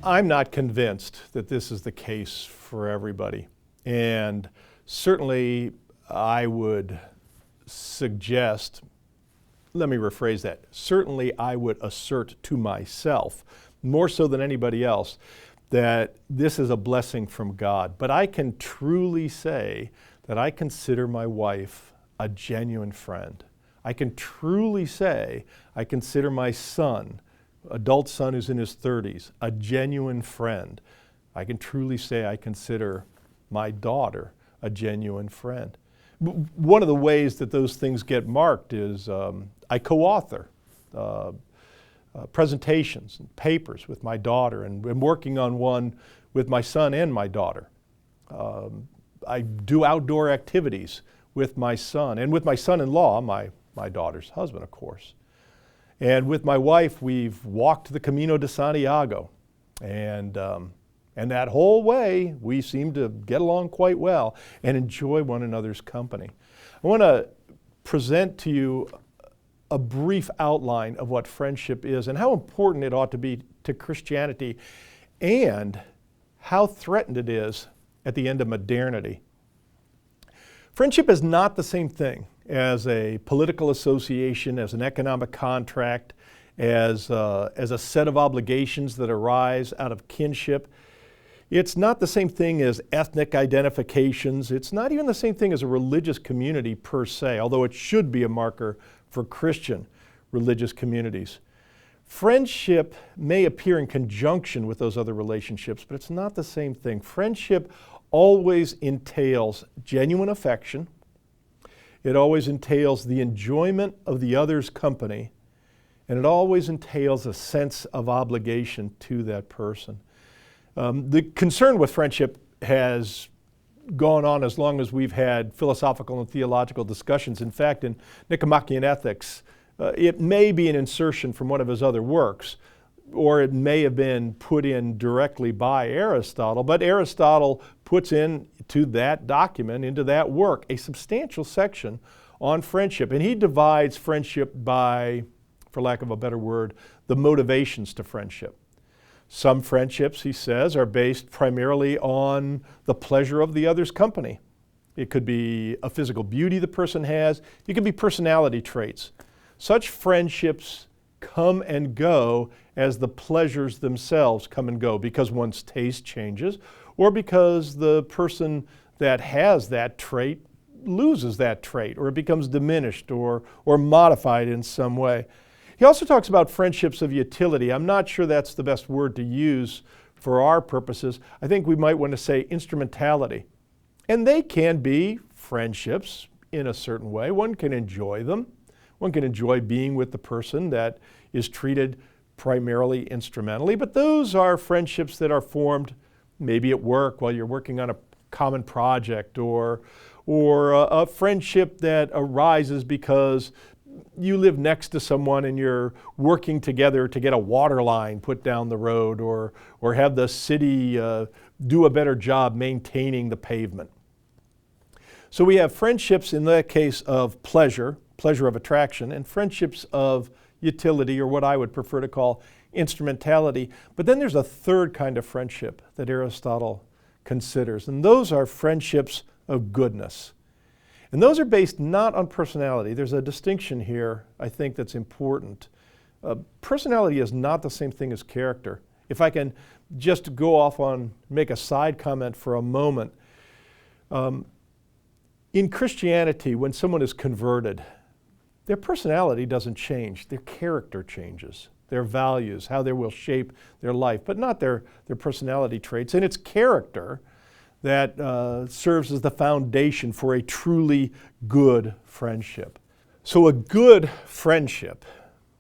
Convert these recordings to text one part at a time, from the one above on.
I'm not convinced that this is the case for everybody. And certainly I would suggest, let me rephrase that, certainly I would assert to myself, more so than anybody else, that this is a blessing from God. But I can truly say that I consider my wife a genuine friend. I can truly say I consider my son, adult son who's in his 30s, a genuine friend. I can truly say I consider my daughter a genuine friend. One of the ways that those things get marked is I co-author presentations and papers with my daughter, and I'm working on one with my son and my daughter. I do outdoor activities with my son and with my son-in-law, my daughter's husband, of course. And with my wife, we've walked the Camino de Santiago, and that whole way we seem to get along quite well and enjoy one another's company. I want to present to you a brief outline of what friendship is and how important it ought to be to Christianity and how threatened it is at the end of modernity. Friendship is not the same thing as a political association, as an economic contract, as a set of obligations that arise out of kinship. It's not the same thing as ethnic identifications. It's not even the same thing as a religious community per se, although it should be a marker for Christian religious communities. Friendship may appear in conjunction with those other relationships, but it's not the same thing. Friendship always entails genuine affection. It always entails the enjoyment of the other's company, and it always entails a sense of obligation to that person. The concern with friendship has gone on as long as we've had philosophical and theological discussions. In fact, in Nicomachean Ethics, it may be an insertion from one of his other works, or it may have been put in directly by Aristotle, but Aristotle puts into that document, into that work, a substantial section on friendship. And he divides friendship by, for lack of a better word, the motivations to friendship. Some friendships, he says, are based primarily on the pleasure of the other's company. It could be a physical beauty the person has. It could be personality traits. Such friendships come and go as the pleasures themselves come and go because one's taste changes or because the person that has that trait loses that trait or it becomes diminished or modified in some way. He also talks about friendships of utility. I'm not sure that's the best word to use for our purposes. I think we might want to say instrumentality. And they can be friendships in a certain way. One can enjoy them. One can enjoy being with the person that is treated primarily instrumentally, but those are friendships that are formed maybe at work while you're working on a common project or a friendship that arises because you live next to someone and you're working together to get a water line put down the road or have the city do a better job maintaining the pavement. So we have friendships in that case of pleasure of attraction, and friendships of utility, or what I would prefer to call instrumentality. But then there's a third kind of friendship that Aristotle considers, and those are friendships of goodness. And those are based not on personality. There's a distinction here, I think, that's important. Personality is not the same thing as character. If I can just go off on, make a side comment for a moment. In Christianity, when someone is converted, their personality doesn't change, their character changes, their values, how they will shape their life, but not their personality traits. And it's character that serves as the foundation for a truly good friendship. So a good friendship,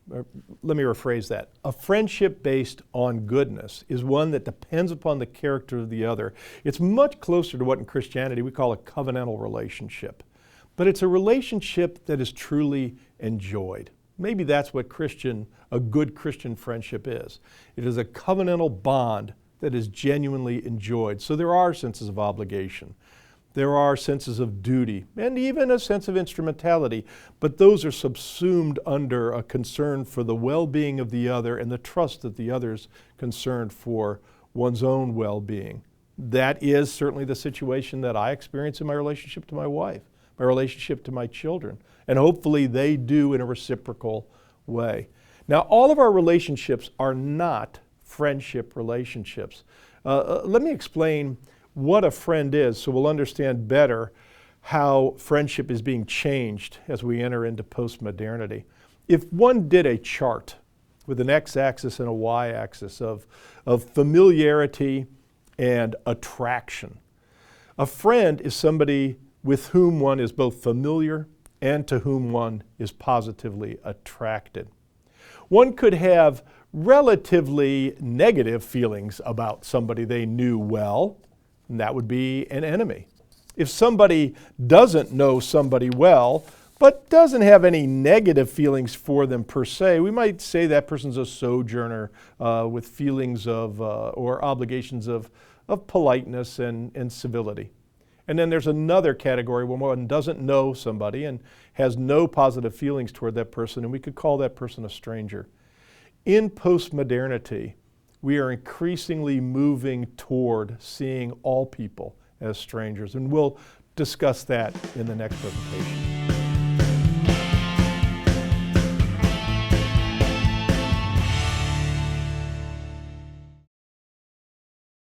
let me rephrase that, a friendship based on goodness is one that depends upon the character of the other. It's much closer to what in Christianity we call a covenantal relationship. But it's a relationship that is truly enjoyed. Maybe that's what a good Christian friendship is. It is a covenantal bond that is genuinely enjoyed. So there are senses of obligation. There are senses of duty and even a sense of instrumentality, but those are subsumed under a concern for the well-being of the other and the trust that the other's concerned for one's own well-being. That is certainly the situation that I experience in my relationship to my wife, my relationship to my children, and hopefully they do in a reciprocal way. Now, all of our relationships are not friendship relationships. Let me explain what a friend is so we'll understand better how friendship is being changed as we enter into postmodernity. If one did a chart with an x-axis and a y-axis of familiarity and attraction, a friend is somebody with whom one is both familiar and to whom one is positively attracted. One could have relatively negative feelings about somebody they knew well, and that would be an enemy. If somebody doesn't know somebody well, but doesn't have any negative feelings for them per se, we might say that person's a sojourner with feelings of or obligations of politeness and civility. And then there's another category when one doesn't know somebody and has no positive feelings toward that person, and we could call that person a stranger. In postmodernity, we are increasingly moving toward seeing all people as strangers, and we'll discuss that in the next presentation.